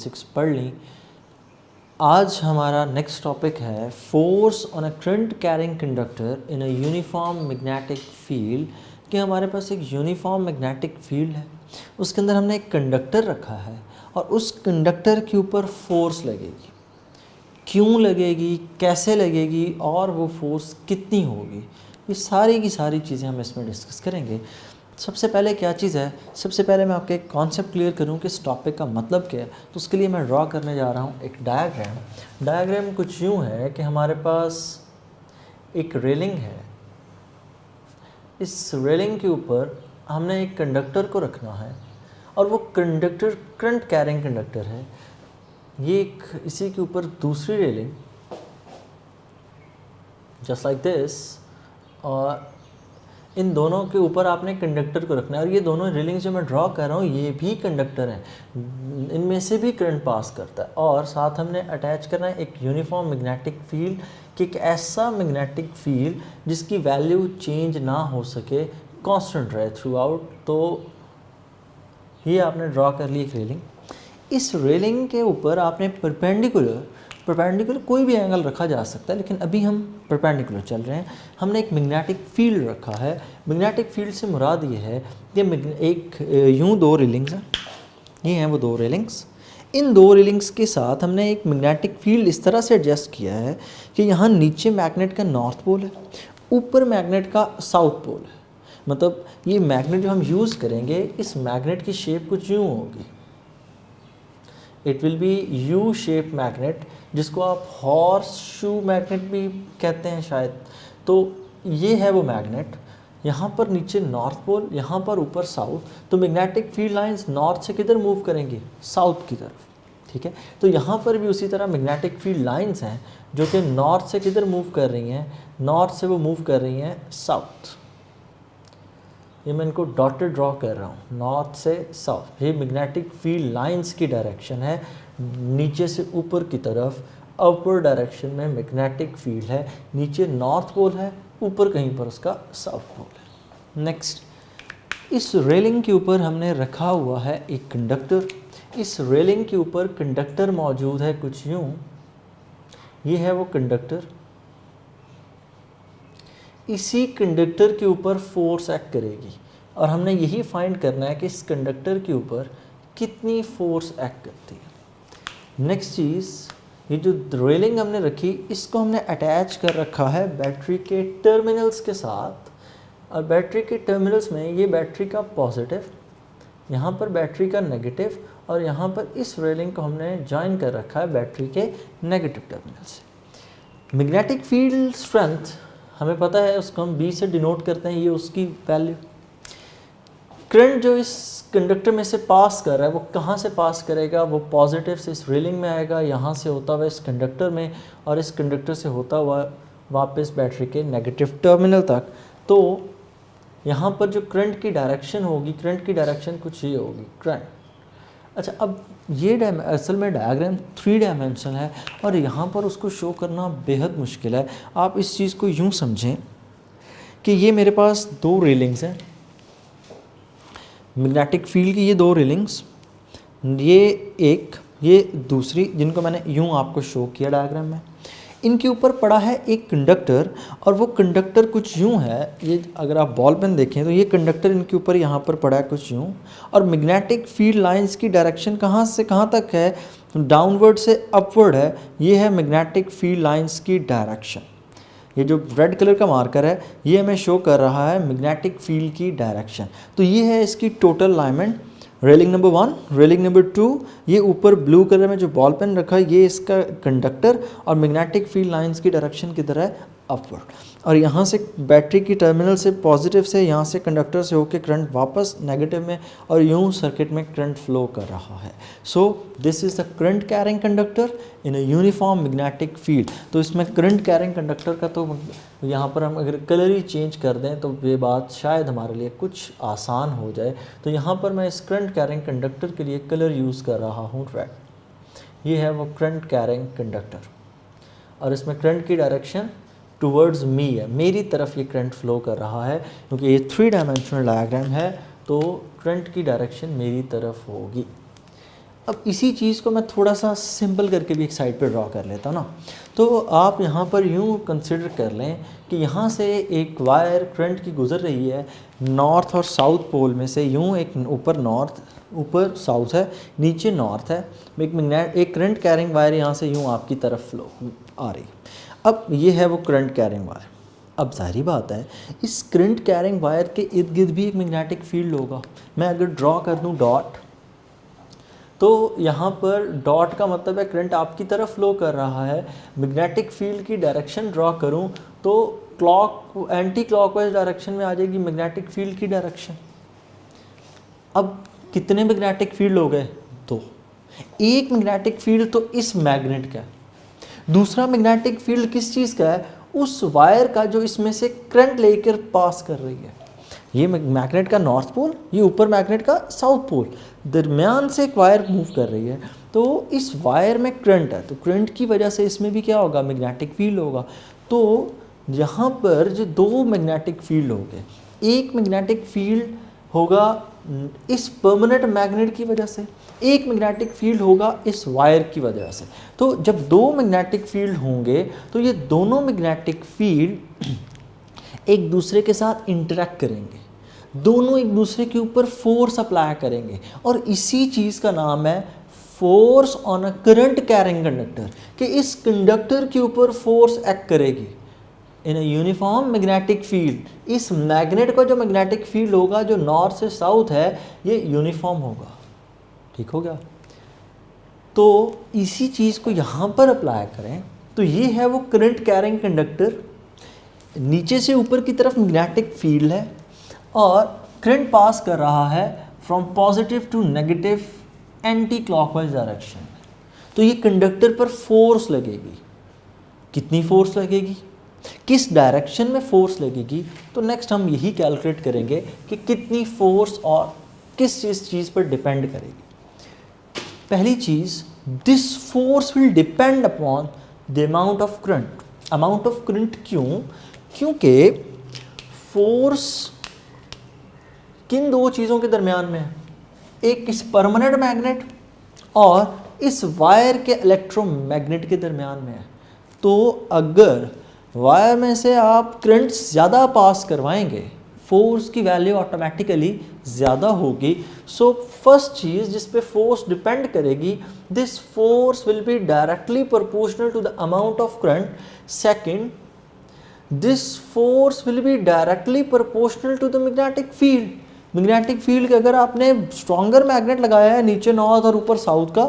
Basics पढ़ ली। आज हमारा नेक्स्ट टॉपिक है force on a current carrying conductor in a uniform magnetic field. कि हमारे पास एक यूनिफॉर्म मैग्नेटिक फील्ड है, उसके अंदर हमने एक कंडक्टर रखा है और उस कंडक्टर के ऊपर फोर्स लगेगी। क्यों लगेगी, कैसे लगेगी और वो फोर्स कितनी होगी, ये सारी की सारी चीज़ें हम इसमें डिस्कस करेंगे। सबसे पहले क्या चीज़ है, सबसे पहले मैं आपके एक कॉन्सेप्ट क्लियर करूं कि इस टॉपिक का मतलब क्या है। तो उसके लिए मैं ड्रॉ करने जा रहा हूं एक डायग्राम। डायग्राम कुछ यूँ है कि हमारे पास एक रेलिंग है, इस रेलिंग के ऊपर हमने एक कंडक्टर को रखना है और वो कंडक्टर करंट कैरिंग कंडक्टर है। ये एक इसी के ऊपर दूसरी रेलिंग जस्ट लाइक दिस, और इन दोनों के ऊपर आपने कंडक्टर को रखना है। और ये दोनों रेलिंग्स जो मैं ड्रॉ कर रहा हूँ ये भी कंडक्टर हैं, इनमें से भी करंट पास करता है। और साथ हमने अटैच करना है एक यूनिफॉर्म मैग्नेटिक फील्ड, कि एक ऐसा मैग्नेटिक फील्ड जिसकी वैल्यू चेंज ना हो सके, कांस्टेंट रहे थ्रू आउट। तो ये आपने ड्रॉ कर ली एक रेलिंग। इस रेलिंग के ऊपर आपने परपेंडिकुलर कोई भी एंगल रखा जा सकता है, लेकिन अभी हम परपेंडिकुलर चल रहे हैं। हमने एक मैग्नेटिक फील्ड रखा है। मैग्नेटिक फील्ड से मुराद ये है कि एक यूं दो रेलिंग्स हैं, ये हैं वो दो रेलिंग्स। इन दो रेलिंग्स के साथ हमने एक मैग्नेटिक फील्ड इस तरह से एडजस्ट किया है कि यहाँ नीचे मैग्नेट का नॉर्थ पोल है, ऊपर मैग्नेट का साउथ पोल है। मतलब ये मैग्नेट जो हम यूज़ करेंगे, इस मैग्नेट की शेप कुछ यूँ होगी, it will B U shape magnet, जिसको आप हॉर्स शू मैग्नेट भी कहते हैं शायद। तो ये है वो मैग्नेट, यहाँ पर नीचे नॉर्थ पोल, यहाँ पर ऊपर साउथ। तो मैग्नेटिक फील्ड लाइंस नॉर्थ से किधर मूव करेंगी, साउथ की तरफ, ठीक है। तो यहाँ पर भी उसी तरह मैग्नेटिक फील्ड लाइंस हैं जो कि नॉर्थ से किधर मूव कर रही हैं, नॉर्थ से वो मूव कर रही हैं साउथ। ये मैं इनको डॉटेड ड्रॉ कर रहा हूँ, नॉर्थ से साउथ। ये मैग्नेटिक फील्ड लाइंस की डायरेक्शन है, नीचे से ऊपर की तरफ अपर डायरेक्शन में मैग्नेटिक फील्ड है। नीचे नॉर्थ पोल है, ऊपर कहीं पर उसका साउथ पोल है। नेक्स्ट, इस रेलिंग के ऊपर हमने रखा हुआ है एक कंडक्टर। इस रेलिंग के ऊपर कंडक्टर मौजूद है कुछ यूँ, ये है वो कंडक्टर। इसी कंडक्टर के ऊपर फोर्स एक्ट करेगी और हमने यही फाइंड करना है कि इस कंडक्टर के ऊपर कितनी फोर्स एक्ट करती है। नेक्स्ट चीज़, ये जो रेलिंग हमने रखी, इसको हमने अटैच कर रखा है बैटरी के टर्मिनल्स के साथ। और बैटरी के टर्मिनल्स में ये बैटरी का पॉजिटिव, यहाँ पर बैटरी का नेगेटिव, और यहाँ पर इस रेलिंग को हमने ज्वाइन कर रखा है बैटरी के नेगेटिव टर्मिनल से। मैग्नेटिक फील्ड स्ट्रेंथ हमें पता है, उसको हम B से डिनोट करते हैं, ये उसकी वैल्यू। करंट जो इस कंडक्टर में से पास कर रहा है वो कहाँ से पास करेगा, वो पॉजिटिव से इस रेलिंग में आएगा, यहाँ से होता हुआ इस कंडक्टर में, और इस कंडक्टर से होता हुआ वापस बैटरी के नेगेटिव टर्मिनल तक। तो यहाँ पर जो करंट की डायरेक्शन होगी, करंट की डायरेक्शन कुछ ये होगी, करंट। अच्छा, अब ये असल में डायग्राम 3 डायमेंशन है और यहाँ पर उसको शो करना बेहद मुश्किल है। आप इस चीज़ को यूँ समझें कि ये मेरे पास दो रेलिंग्स हैं, मैग्नेटिक फील्ड की ये दो रेलिंग्स, ये एक, ये दूसरी, जिनको मैंने यूँ आपको शो किया डायग्राम में। इनके ऊपर पड़ा है एक कंडक्टर और वो कंडक्टर कुछ यूँ है। ये अगर आप बॉल पेन देखें तो ये कंडक्टर इनके ऊपर यहाँ पर पड़ा है कुछ यूँ। और मैग्नेटिक फील्ड लाइंस की डायरेक्शन कहाँ से कहाँ तक है, डाउनवर्ड से अपवर्ड है। ये है मैग्नेटिक फील्ड लाइंस की डायरेक्शन। ये जो रेड कलर का मार्कर है ये हमें शो कर रहा है मैग्नेटिक फील्ड की डायरेक्शन। तो ये है इसकी total alignment. Railing number 1, railing number 2, ये ऊपर ब्लू कलर में जो बॉल पेन रखा है ये इसका कंडक्टर, और मैग्नेटिक फील्ड लाइंस की डायरेक्शन किधर है, अपवर्ड। और यहाँ से बैटरी की टर्मिनल से पॉजिटिव से, यहाँ से कंडक्टर से होकर करंट वापस नेगेटिव में, और यूँ सर्किट में करंट फ्लो कर रहा है। So this is the current carrying conductor in a uniform magnetic field. तो इसमें करंट कैरिंग कंडक्टर का तो यहाँ पर हम अगर कलर ही चेंज कर दें तो ये बात शायद हमारे लिए कुछ आसान हो जाए। तो यहाँ पर मैं इस करंट कैरिंग कंडक्टर के लिए कलर यूज़ कर रहा हूँ रेड। ये है वो करंट कैरिंग कंडक्टर और इसमें करंट की डायरेक्शन टुवर्ड्स मी है, मेरी तरफ ये करंट फ्लो कर रहा है। क्योंकि ये 3 डायमेंशनल डायग्राम है तो करंट की डायरेक्शन मेरी तरफ होगी। अब इसी चीज़ को मैं थोड़ा सा सिंपल करके भी एक साइड पे ड्रॉ कर लेता हूँ ना। तो आप यहाँ पर यूँ कंसिडर कर लें कि यहाँ से एक वायर करंट की गुज़र रही है नॉर्थ और साउथ पोल में से, यूँ एक ऊपर नॉर्थ ऊपर साउथ है, नीचे नॉर्थ है, एक करंट कैरिंग वायर यहाँ से यूँ आपकी तरफ फ्लो आ रही। अब ये है वो करंट कैरिंग वायर। अब जाहिर बात है इस करंट कैरिंग वायर के इर्द गिर्द भी एक मैग्नेटिक फील्ड होगा। मैं अगर ड्रॉ कर दूँ डॉट, तो यहाँ पर डॉट का मतलब है करंट आपकी तरफ फ्लो कर रहा है। मैग्नेटिक फील्ड की डायरेक्शन ड्रॉ करूँ तो एंटी क्लॉकवाइज डायरेक्शन में आ जाएगी मैग्नेटिक फील्ड की डायरेक्शन। अब कितने मैग्नेटिक फील्ड हो गए? दो। एक मैग्नेटिक फील्ड तो इस मैग्नेट का है, दूसरा मैग्नेटिक फील्ड किस चीज़ का है? उस वायर का जो इसमें से करंट लेकर पास कर रही है। ये मैग्नेट का नॉर्थ पोल, ये ऊपर मैग्नेट का साउथ पोल, दरमियान से एक वायर मूव कर रही है। तो इस वायर में करंट है, तो करंट की वजह से इसमें भी क्या होगा? मैग्नेटिक फील्ड होगा। तो यहाँ पर जो दो मैग्नेटिक फील्ड हो गए, एक मैग्नेटिक फील्ड होगा इस परमानेंट मैग्नेट की वजह से, एक मैग्नेटिक फील्ड होगा इस वायर की वजह से। तो जब दो मैग्नेटिक फील्ड होंगे तो ये दोनों मैग्नेटिक फील्ड एक दूसरे के साथ इंटरेक्ट करेंगे, दोनों एक दूसरे के ऊपर फोर्स अप्लाई करेंगे, और इसी चीज़ का नाम है force on a current carrying conductor, कि इस कंडक्टर के ऊपर फोर्स एक्ट करेगी इन अ यूनिफॉर्म मैग्नेटिक फील्ड। इस मैग्नेट का जो मैग्नेटिक फील्ड होगा जो नॉर्थ से साउथ है, ये यूनिफॉर्म होगा। ठीक हो गया? तो इसी चीज़ को यहाँ पर अप्लाई करें तो ये है वो करंट कैरिंग कंडक्टर। नीचे से ऊपर की तरफ मैग्नेटिक फील्ड है और करंट पास कर रहा है from positive to negative anti clockwise direction. तो ये कंडक्टर पर फोर्स लगेगी। कितनी फोर्स लगेगी, किस डायरेक्शन में फोर्स लगेगी, तो नेक्स्ट हम यही कैलकुलेट करेंगे कि कितनी फोर्स और किस चीज़ पर डिपेंड करेगी। पहली चीज़, this force will depend upon the amount of current. Amount of current क्यों? क्योंकि फोर्स किन दो चीज़ों के दरमियान में है? एक इस परमानेंट मैग्नेट और इस वायर के इलेक्ट्रोमैग्नेट के दरमियान में है। तो अगर वायर में से आप करंट ज़्यादा पास करवाएंगे, फोर्स की वैल्यू ऑटोमेटिकली ज़्यादा होगी। सो फर्स्ट चीज़ जिस पे फोर्स डिपेंड करेगी, this force will be directly proportional to the amount of current. Second, this force will be directly proportional to the magnetic field. Magnetic field के अगर आपने स्ट्रॉन्गर मैग्नेट लगाया है नीचे नॉर्थ और ऊपर साउथ का,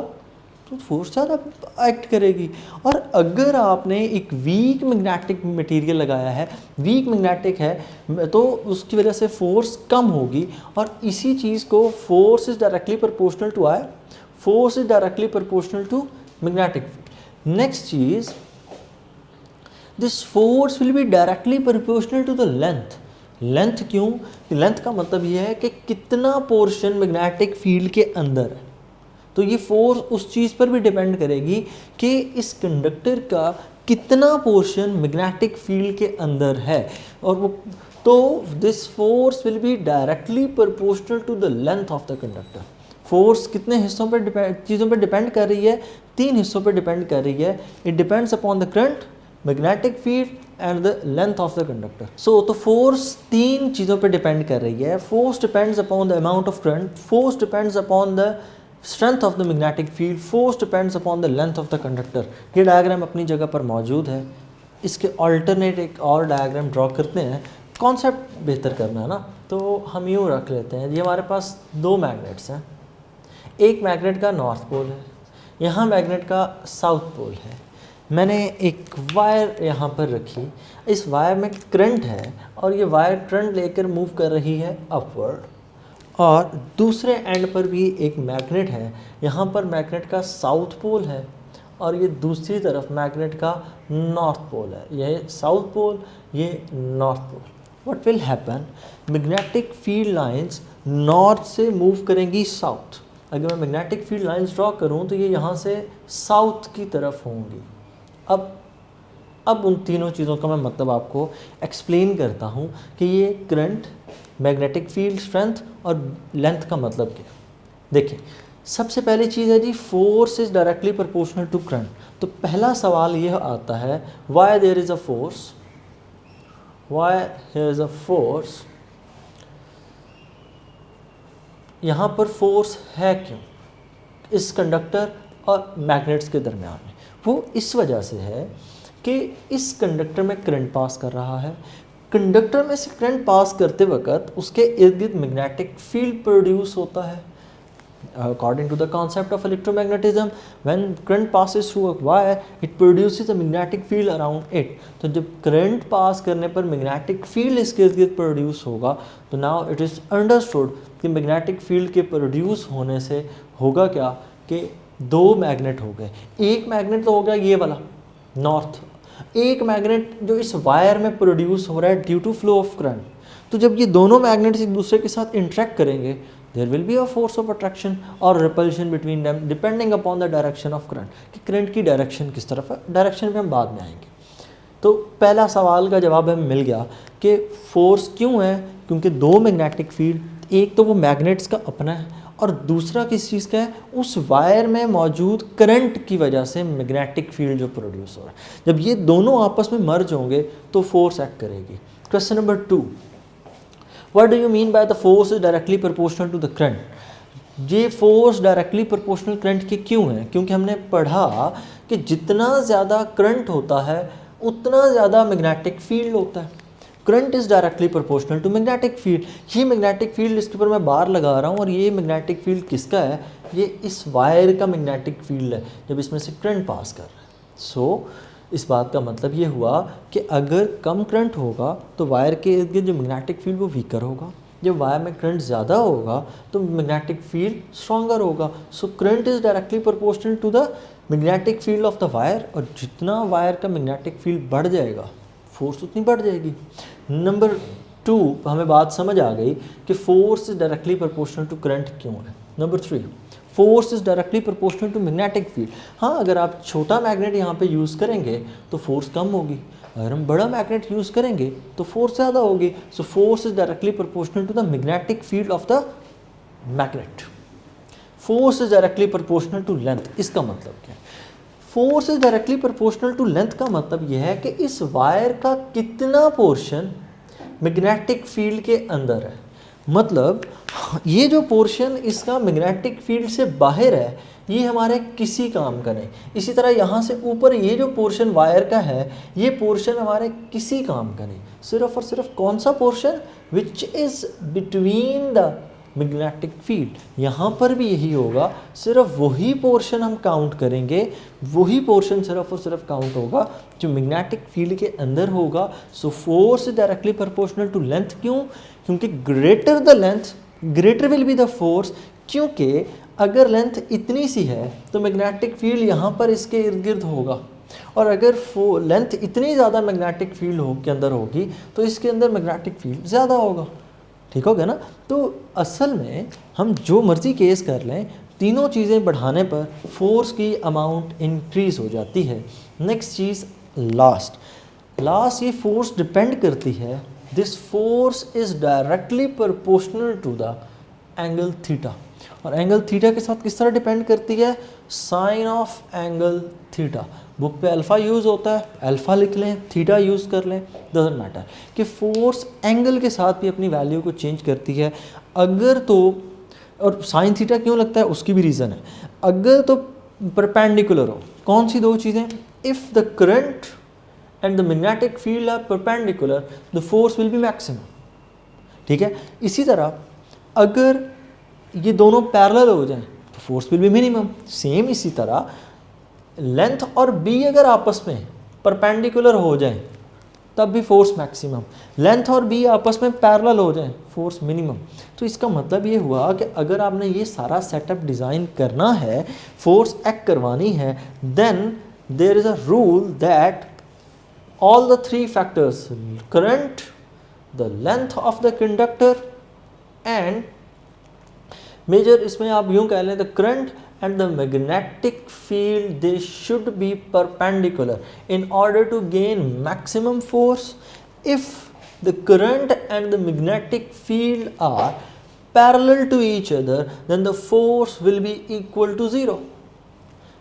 तो फोर्स ज़्यादा एक्ट करेगी। और अगर आपने एक वीक मैग्नेटिक मटेरियल लगाया है, वीक मैग्नेटिक है, तो उसकी वजह से फोर्स कम होगी। और इसी चीज़ को force is directly proportional to I, force is directly proportional to magnetic field. Next चीज़, this force will be directly proportional to the length. Length क्यों? लेंथ का मतलब यह है कि कितना पोर्शन मैग्नेटिक फील्ड के अंदर है। तो ये फोर्स उस चीज़ पर भी डिपेंड करेगी कि इस कंडक्टर का कितना पोर्शन मैग्नेटिक फील्ड के अंदर है। और वो तो this force will be directly proportional to the length of the conductor. Force कितने हिस्सों पर चीज़ों पर डिपेंड कर रही है? तीन हिस्सों पर डिपेंड कर रही है। It depends upon the current, magnetic field and the length of the conductor. So तो फोर्स तीन चीज़ों पर डिपेंड कर रही है। Force depends upon the amount of current, force depends upon the strength of the magnetic field, force depends upon the length of the conductor. ये diagram अपनी जगह पर मौजूद है। इसके ऑल्टरनेट एक और डायग्राम ड्रॉ करते हैं, कॉन्सेप्ट बेहतर करना है ना। तो हम यूँ रख लेते हैं, ये हमारे पास दो मैग्नेट्स हैं। एक मैग्नेट का नॉर्थ पोल है, यहाँ मैग्नेट का साउथ पोल है। मैंने एक वायर यहाँ पर रखी, इस वायर में करंट है और ये वायर करंट लेकर मूव कर रही है अपवर्ड। और दूसरे एंड पर भी एक मैग्नेट है, यहाँ पर मैग्नेट का साउथ पोल है और ये दूसरी तरफ मैग्नेट का नॉर्थ पोल है। यह साउथ पोल, ये north pole. What will happen, magnetic field lines north से मूव करेंगी साउथ। अगर मैं मैग्नेटिक फील्ड लाइंस ड्रॉ करूँ तो ये यहाँ से साउथ की तरफ होंगी। अब उन तीनों चीज़ों का मैं मतलब आपको एक्सप्लेन करता हूँ कि ये करंट, मैग्नेटिक फील्ड स्ट्रेंथ और लेंथ का मतलब क्या। देखिए, सबसे पहली चीज़ है जी force is directly proportional to current. तो पहला सवाल यह आता है why there is a force, why here is a force, यहाँ पर फोर्स है क्यों इस कंडक्टर और मैग्नेट्स के दरमियान में? वो इस वजह से है कि इस कंडक्टर में करंट पास कर रहा है, कंडक्टर में से करंट पास करते वक्त उसके इर्द गिर्द मैग्नेटिक फील्ड प्रोड्यूस होता है। According to the concept of electromagnetism, when current passes through a wire, it produces a magnetic field around it. तो जब करंट पास करने पर मैग्नेटिक फील्ड इसके इर्द गिर्द प्रोड्यूस होगा, तो नाउ इट इज़ अंडरस्टूड कि मैग्नेटिक फील्ड के प्रोड्यूस होने से होगा क्या कि दो मैग्नेट हो गए। एक मैग्नेट तो हो गया ये वाला नॉर्थ, एक मैग्नेट जो इस वायर में प्रोड्यूस हो रहा है due to flow of current. तो जब ये दोनों मैग्नेट्स एक दूसरे के साथ इंटरेक्ट करेंगे, there will be a force of attraction or repulsion between them depending upon the direction of current, कि करंट की डायरेक्शन किस तरफ है, डायरेक्शन पे हम बाद में आएंगे। तो पहला सवाल का जवाब हमें मिल गया कि फोर्स क्यों है, क्योंकि दो मैग्नेटिक फील्ड, एक तो वो मैग्नेट्स का अपना है और दूसरा किस चीज़ का है, उस वायर में मौजूद करंट की वजह से मैग्नेटिक फील्ड जो प्रोड्यूस हो रहा है। जब ये दोनों आपस में मर्ज होंगे तो फोर्स एक्ट करेगी। Question number 2, What do you mean by the force is directly proportional to the current? ये फोर्स डायरेक्टली प्रोपोर्शनल करंट के क्यों है? क्योंकि हमने पढ़ा कि जितना ज़्यादा करंट होता है उतना ज़्यादा मैग्नेटिक फील्ड होता है। Current is directly proportional to magnetic field. ये मैग्नेटिक फील्ड इसके ऊपर मैं बार लगा रहा हूँ और ये मैग्नेटिक फील्ड किसका है? ये इस वायर का मैग्नेटिक फील्ड है जब इसमें से करंट पास कर रहा है। सो इस बात का मतलब ये हुआ कि अगर कम करंट होगा तो वायर के इर्द गिर्द जो मैग्नेटिक फील्ड वो वीकर होगा, जब वायर में करंट ज़्यादा होगा तो मैग्नेटिक फील्ड स्ट्रॉन्गर होगा। So current is directly proportional to the magnetic field of the wire, और जितना वायर का मैग्नेटिक फील्ड बढ़ जाएगा फोर्स उतनी बढ़ जाएगी। नंबर 2 हमें बात समझ आ गई कि force is directly proportional to current क्यों है। Number 3, force is directly proportional to magnetic field. हाँ, अगर आप छोटा मैग्नेट यहाँ पे यूज़ करेंगे तो फोर्स कम होगी, अगर हम बड़ा मैग्नेट यूज़ करेंगे तो फोर्स ज़्यादा होगी। So force is directly proportional to the magnetic field of the magnet. Force is directly proportional to length. इसका मतलब क्या है? Force is directly proportional to length का मतलब यह है कि इस वायर का कितना पोर्शन मैग्नेटिक फील्ड के अंदर है। मतलब ये जो पोर्शन इसका मैग्नेटिक फील्ड से बाहर है ये हमारे किसी काम का नहीं। इसी तरह यहाँ से ऊपर ये जो पोर्शन वायर का है ये पोर्शन हमारे किसी काम का नहीं। सिर्फ और सिर्फ कौन सा portion? Which is between the magnetic field. यहाँ पर भी यही होगा, सिर्फ वही पोर्शन हम काउंट करेंगे, वही पोर्शन सिर्फ और सिर्फ काउंट होगा जो मैग्नेटिक फील्ड के अंदर होगा। So force is directly proportional to length. क्यों? क्योंकि greater the length greater will be the force. क्योंकि अगर लेंथ इतनी सी है तो मैग्नेटिक फील्ड यहाँ पर इसके इर्द गिर्द होगा, और अगर लेंथ इतनी ज़्यादा मैग्नेटिक फील्ड के अंदर होगी तो इसके अंदर मैग्नेटिक फील्ड ज़्यादा होगा। ठीक हो गया ना? तो असल में हम जो मर्ज़ी केस कर लें, तीनों चीज़ें बढ़ाने पर फोर्स की अमाउंट इंक्रीज़ हो जाती है। नेक्स्ट चीज़ लास्ट ये फोर्स डिपेंड करती है, this force is directly proportional to the angle theta. और एंगल थीटा के साथ किस तरह डिपेंड करती है? Sine of angle theta. Book पे अल्फ़ा यूज़ होता है, अल्फ़ा लिख लें, थीटा यूज़ कर लें, डजंट मैटर। कि फोर्स एंगल के साथ भी अपनी वैल्यू को चेंज करती है। अगर तो, और साइन थीटा क्यों लगता है उसकी भी रीज़न है। अगर तो परपेंडिकुलर हो, कौन सी दो चीज़ें? If the current and the magnetic field are perpendicular the force will be maximum. ठीक है, इसी तरह अगर ये दोनों पैरेलल हो जाएं तो force will B minimum. Same इसी तरह लेंथ और बी अगर आपस में परपेंडिकुलर हो जाएं तब भी फोर्स मैक्सिमम, लेंथ और बी आपस में पैरेलल हो जाएं फोर्स मिनिमम। तो इसका मतलब ये हुआ कि अगर आपने ये सारा सेटअप डिज़ाइन करना है, फोर्स एक्ट करवानी है, then there is a rule that all the three factors, current, the length of the conductor and major, इसमें आप यूँ कह लें, the current and the magnetic field, they should be perpendicular in order to gain maximum force. If the current and the magnetic field are parallel to each other then the force will be equal to 0।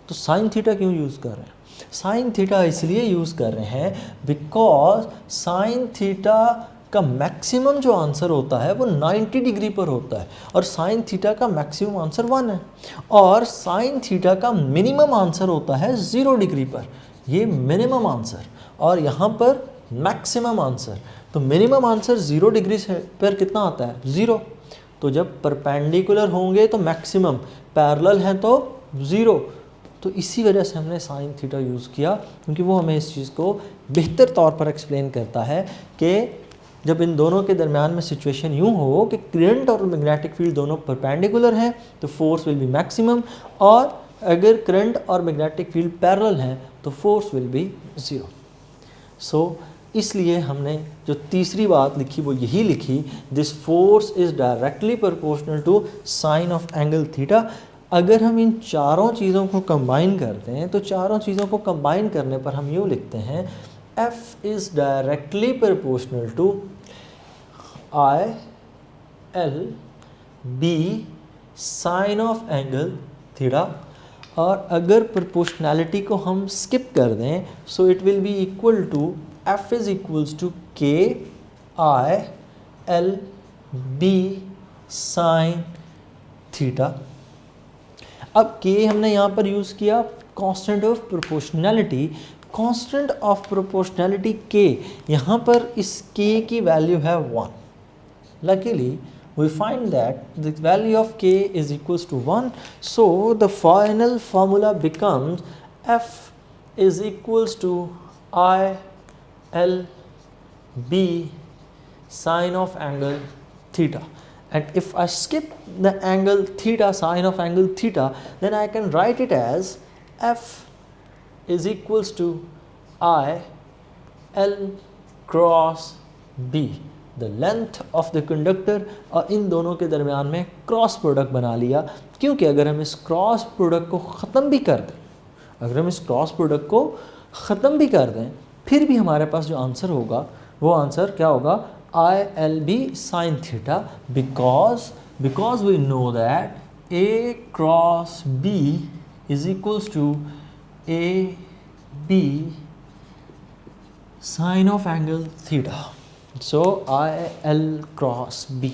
तो sine theta क्यों use कर रहे हैं? Sine theta इसलिए use कर रहे हैं because sine theta का मैक्सिमम जो आंसर होता है वो 90 डिग्री पर होता है और साइन थीटा का मैक्सिमम आंसर 1 है, और साइन थीटा का मिनिमम आंसर होता है 0 डिग्री पर। ये मिनिमम आंसर और यहाँ पर मैक्सिमम आंसर। तो मिनिमम आंसर 0 डिग्री पर कितना आता है? 0। तो जब परपेंडिकुलर होंगे तो मैक्सिमम, पैरेलल है तो 0। तो इसी वजह से हमने साइन थीटा यूज़ किया, क्योंकि वो हमें इस चीज़ को बेहतर तौर पर एक्सप्लेन करता है कि जब इन दोनों के दरमियान में सिचुएशन यूँ हो कि करंट और मैग्नेटिक फील्ड दोनों परपेंडिकुलर हैं तो फोर्स विल बी मैक्सिमम, और अगर करंट और मैग्नेटिक फील्ड पैरेलल हैं तो फोर्स विल बी 0। सो इसलिए हमने जो तीसरी बात लिखी वो यही लिखी, this force is directly proportional to sine of angle theta. अगर हम इन चारों चीज़ों को कंबाइन करते हैं तो चारों चीज़ों को कंबाइन करने पर हम यूँ लिखते हैं F is directly proportional to I L B sine of angle theta. और अगर प्रोपोर्शनैलिटी को हम स्किप कर दें so it will be equal to F is equals to K I L B sine theta. अब K हमने यहाँ पर यूज़ किया constant of proportionality. Constant of proportionality K, यहाँ पर इस K की वैल्यू है 1। Luckily we find that the value of K is equals to 1, so the final formula becomes F is equals to I L B sine of angle theta. And if I skip the angle theta, sine of angle theta, then I can write it as F is equals to I L cross B, the length of the conductor। और इन दोनों के दरमियान में cross product बना लिया, क्योंकि अगर हम इस क्रॉस प्रोडक्ट को ख़त्म भी कर दें, अगर हम इस क्रॉस प्रोडक्ट को ख़त्म भी कर दें फिर भी हमारे पास जो आंसर होगा वो आंसर क्या होगा? ILB sin theta, because we know that A cross B is equals to AB sin of angle theta. So IL cross B।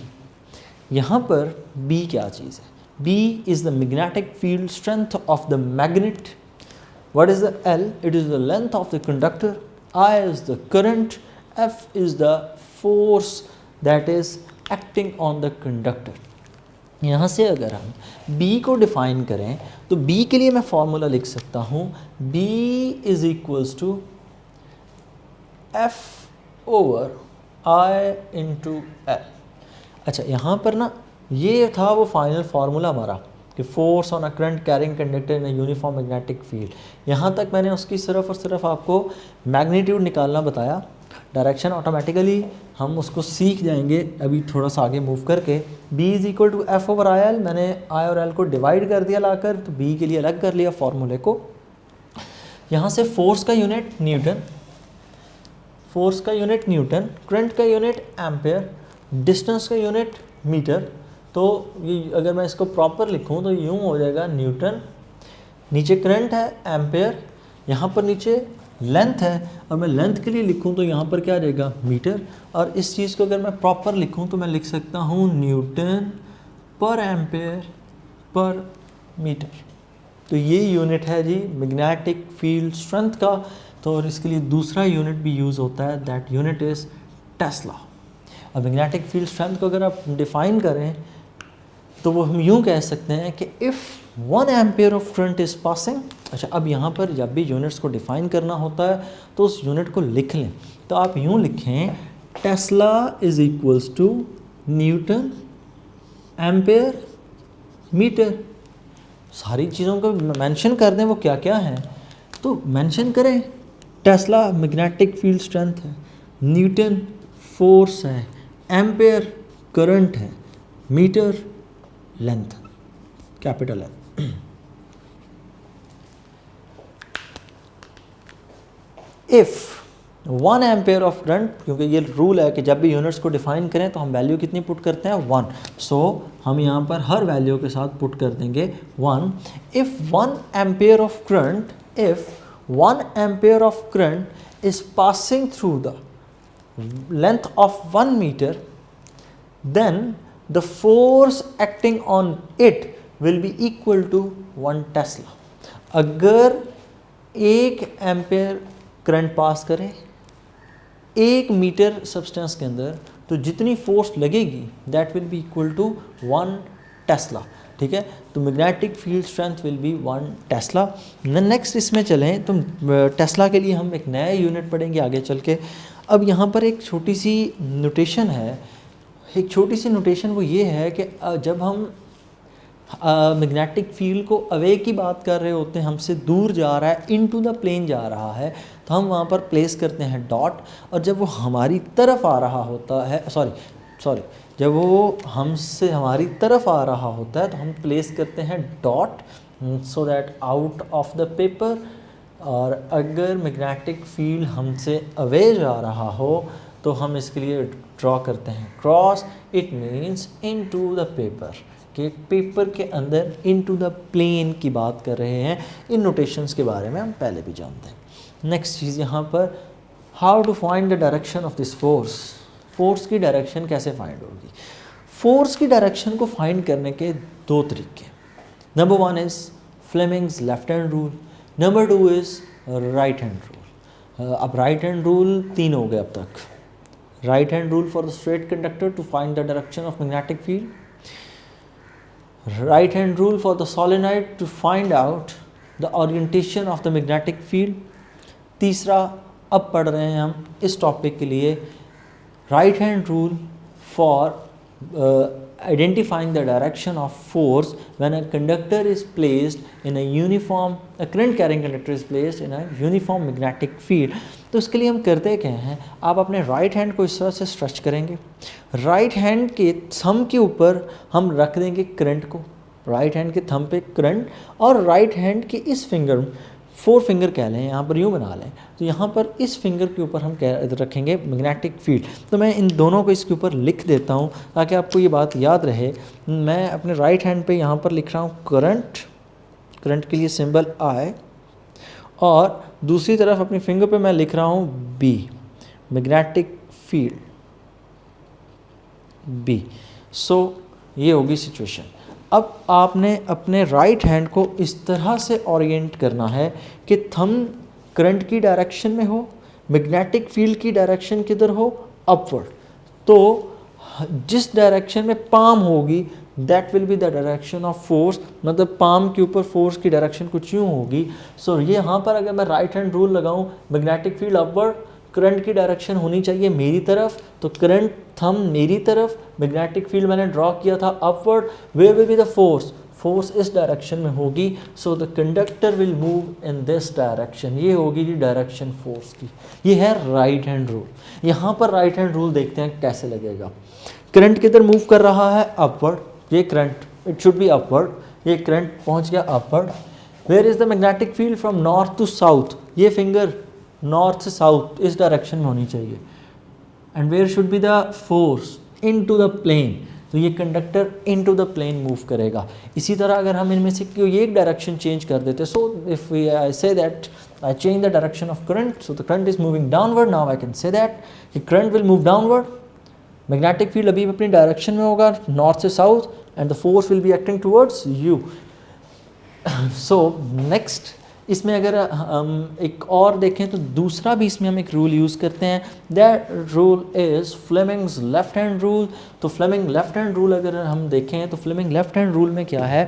यहाँ पर B क्या चीज़ है? B is the magnetic field strength of the magnet. What is the L? It is the length of the conductor. I is the current. F is the force that is acting on the conductor। यहाँ से अगर हम B को define करें तो B के लिए मैं फॉर्मूला लिख सकता हूँ B is equals to F over I into L। अच्छा, यहाँ पर ना ये था वो फाइनल फार्मूला हमारा कि force on a current carrying conductor in a uniform magnetic field. यहाँ तक मैंने उसकी सिर्फ और सिर्फ आपको मैग्नीट्यूड निकालना बताया। डायरेक्शन ऑटोमेटिकली हम उसको सीख जाएंगे अभी थोड़ा सा आगे मूव करके। B is equal to F over I L, मैंने I और L को डिवाइड कर दिया लाकर, तो B के लिए अलग कर लिया फार्मूले को। यहाँ से फोर्स का यूनिट न्यूटन, फोर्स का यूनिट न्यूटन, करंट का यूनिट एम्पेयर, डिस्टेंस का यूनिट मीटर। तो ये अगर मैं इसको प्रॉपर लिखूँ तो यूँ हो जाएगा न्यूटन, नीचे करंट है एम्पेयर, यहाँ पर नीचे लेंथ है, और मैं लेंथ के लिए लिखूँ तो यहाँ पर क्या आ जाएगा? मीटर। और इस चीज़ को अगर मैं प्रॉपर लिखूँ तो मैं लिख सकता हूँ Newton per ampere per metre. तो ये यूनिट है जी मैग्नेटिक फील्ड स्ट्रेंथ का। तो और इसके लिए दूसरा यूनिट भी यूज़ होता है, दैट यूनिट इज़ टेस्ला। और मैग्नेटिक फील्ड स्ट्रेंथ को अगर आप डिफ़ाइन करें तो वो हम यूँ कह सकते हैं कि if 1 ampere of current is passing. अच्छा, अब यहाँ पर जब भी यूनिट्स को डिफ़ाइन करना होता है तो उस यूनिट को लिख लें। तो आप यूँ लिखें tesla is equals to newton ampere metre. सारी चीज़ों को मेंशन कर दें वो क्या क्या हैं, तो मेंशन करें। टेस्ला मैग्नेटिक फील्ड स्ट्रेंथ है, न्यूटन फोर्स है, एम्पेयर करंट है, मीटर लेंथ, कैपिटल है। If 1 एम्पेयर ऑफ करंट, क्योंकि ये रूल है कि जब भी यूनिट्स को डिफाइन करें तो हम वैल्यू कितनी पुट करते हैं 1, सो हम यहाँ पर हर वैल्यू के साथ पुट कर देंगे 1. If 1 ampere of current, if 1 ampere of current is passing through the length of 1 meter, then the force acting on it will be equal to 1 Tesla. अगर 1 एम्पेयर करंट पास करें 1 metre substance के अंदर, तो जितनी force लगेगी that will be equal to 1 tesla. ठीक है, तो magnetic field strength will be 1 tesla. Next इसमें चलें तो टेस्ला के लिए हम एक नया यूनिट पढ़ेंगे आगे चल के. अब यहाँ पर एक छोटी सी नोटेशन है, एक छोटी सी नोटेशन वो ये है कि जब हम मैग्नेटिक फील्ड को अवे की बात कर रहे होते हैं, हमसे दूर जा रहा है, इनटू द प्लेन जा रहा है, तो हम वहाँ पर प्लेस करते हैं डॉट. और जब वो हमारी तरफ आ रहा होता है, सॉरी जब वो हमसे हमारी तरफ आ रहा होता है तो हम प्लेस करते हैं dot, so that out of the paper. और अगर मैग्नेटिक फील्ड हमसे अवे जा रहा हो तो हम इसके लिए ड्रॉ करते हैं cross. It means into the paper, कि पेपर के अंदर इनटू द प्लेन की बात कर रहे हैं. इन नोटेशंस के बारे में हम पहले भी जानते हैं. नेक्स्ट चीज़ यहाँ पर, how to find the direction of this force. Force की डायरेक्शन कैसे फाइंड होगी. फोर्स की डायरेक्शन को फाइंड करने के 2 तरीके. Number 1 is Fleming's left hand rule, number 2 is right hand rule. अब राइट हैंड रूल 3 हो गए अब तक. Right hand rule for the straight conductor to find the direction of magnetic field, right hand rule for the solenoid to find out the orientation of the magnetic field. तीसरा अब पढ़ रहे हैं हम इस टॉपिक के लिए right hand rule for identifying the direction of force when a conductor is placed in a uniform, a current carrying conductor is placed in a uniform magnetic field. तो उसके लिए हम करते क्या हैं, आप अपने राइट हैंड को इस तरह से स्ट्रेच करेंगे, राइट हैंड के थंब के ऊपर हम रख देंगे करंट को, राइट हैंड के थंब पे करंट, और राइट हैंड के इस फिंगर 4 फिंगर कह लें, यहाँ पर यूँ बना लें, तो यहाँ पर इस फिंगर के ऊपर हम रखेंगे मैग्नेटिक फील्ड. तो मैं इन दोनों को इसके ऊपर लिख देता हूँ ताकि आपको ये बात याद रहे. मैं अपने राइट हैंड पे यहाँ पर लिख रहा हूँ करंट, करंट के लिए सिंबल I, और दूसरी तरफ अपनी फिंगर पे मैं लिख रहा हूँ B, मैग्नेटिक फील्ड B. सो ये होगी सिचुएशन. अब आपने अपने राइट हैंड को इस तरह से ओरिएंट करना है कि थंब करंट की डायरेक्शन में हो, मैग्नेटिक फील्ड की डायरेक्शन किधर हो, अपवर्ड. तो जिस डायरेक्शन में पाम होगी that will be the direction of force, मतलब पाम के ऊपर फोर्स की डायरेक्शन कुछ यूँ होगी. सो ये यहाँ पर अगर मैं राइट हैंड रूल लगाऊँ, मैग्नेटिक फील्ड अपवर्ड, करंट की डायरेक्शन होनी चाहिए मेरी तरफ, तो करंट थंब मेरी तरफ, मैग्नेटिक फील्ड मैंने ड्रॉ किया था upward, where will be the force, force इस डायरेक्शन में होगी. So the conductor will move in this direction. ये होगी जी डायरेक्शन फोर्स की. ये है राइट हैंड रूल. यहाँ पर राइट हैंड रूल देखते हैं कैसे लगेगा. करंट किधर मूव कर रहा है, अपवर्ड. ये current, it should be upward. ये करंट पहुँच गया upward. Where is the magnetic field, from north to south. ये फिंगर नॉर्थ से साउथ इस डायरेक्शन में होनी चाहिए. And where should be the force, into the plane. तो ये conductor into the plane move करेगा. इसी तरह अगर हम इनमें से कोई एक डायरेक्शन चेंज कर देते, so if I say that I change the direction of current, so the current is moving downward. Now I can say that current will move downward. Magnetic field अभी अपनी डायरेक्शन में होगा north से south, and the force will be acting towards you. So next इसमें अगर हम एक और देखें तो दूसरा भी इसमें हम एक रूल यूज़ करते हैं. That rule is Fleming's left hand rule. तो फ्लेमिंग लेफ्ट हैंड रूल अगर हम देखें तो फ्लेमिंग लेफ्ट हैंड रूल में क्या है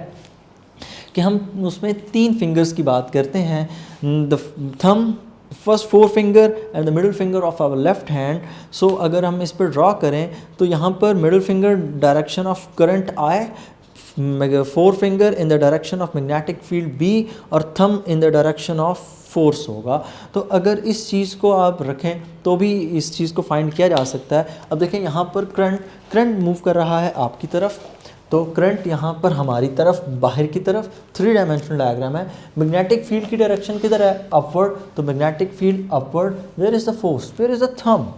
कि हम उसमें 3 फिंगर्स की बात करते हैं. The thumb, first 4 finger and the middle finger of our left hand. So अगर हम इस पर ड्रॉ करें तो यहाँ पर middle finger direction of current आए, 4 finger in the direction of magnetic field B, और thumb in the direction of force होगा. तो अगर इस चीज़ को आप रखें तो भी इस चीज़ को फाइंड किया जा सकता है. अब देखें यहाँ पर करंट मूव कर रहा है आपकी तरफ, तो करंट यहाँ पर हमारी तरफ, बाहर की तरफ 3 डायमेंशनल डायग्राम है। मैग्नेटिक फील्ड की डायरेक्शन किधर है? अपवर्ड। तो magnetic field upward, where is the force, where is the thumb,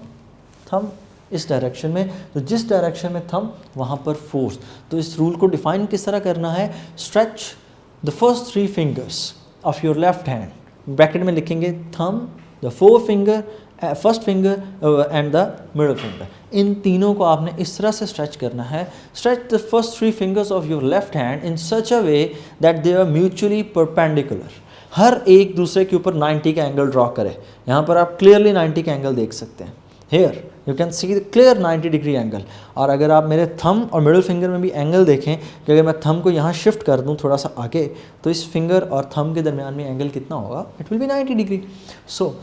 thumb इस डायरेक्शन में, तो जिस डायरेक्शन में थंब वहाँ पर फोर्स। तो इस रूल को डिफाइन किस तरह करना है? Stretch the first 3 fingers of your left hand, bracket में लिखेंगे thumb, the 4 finger, first finger and the middle finger. इन तीनों को आपने इस तरह से स्ट्रेच करना है। Stretch the first 3 fingers of your left hand in such a way that they are mutually perpendicular. हर एक दूसरे के ऊपर 90 का एंगल ड्रॉ करें। यहाँ पर आप क्लियरली 90 का एंगल देख सकते हैं। Here you can see the clear 90 degree angle. और अगर आप मेरे थंब और मिडिल फिंगर में भी एंगल देखें कि अगर मैं थंब को यहाँ शिफ्ट कर दूँ थोड़ा सा आगे, तो इस फिंगर और थंब के दरमियान में एंगल कितना होगा? It will B 90 degree. So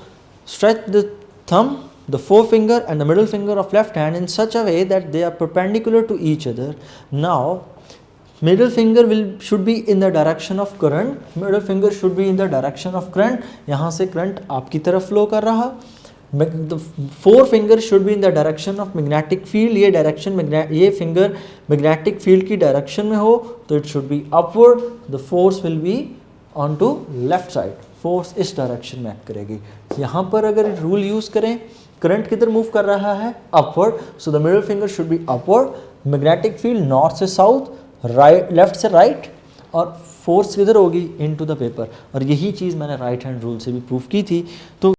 stretch the thumb, the forefinger and the middle finger of left hand in such a way that they are perpendicular to each other. Now middle finger should be in the direction of current, middle finger should be in the direction of current. यहाँ से current आपकी तरफ flow कर रहा। The forefinger should be in the direction of magnetic field. ये direction ये finger magnetic field की direction में हो तो it should be upward. The force will be onto left side. Force इस डायरेक्शन में एक्ट करेगी। यहाँ पर अगर रूल यूज़ करें, करंट किधर मूव कर रहा है? Upward. So the middle finger should be upward. Magnetic field north से साउथ, राइट, लेफ्ट से राइट, और फोर्स किधर होगी? Into the paper. और यही चीज़ मैंने राइट हैंड रूल से भी प्रूव की थी। तो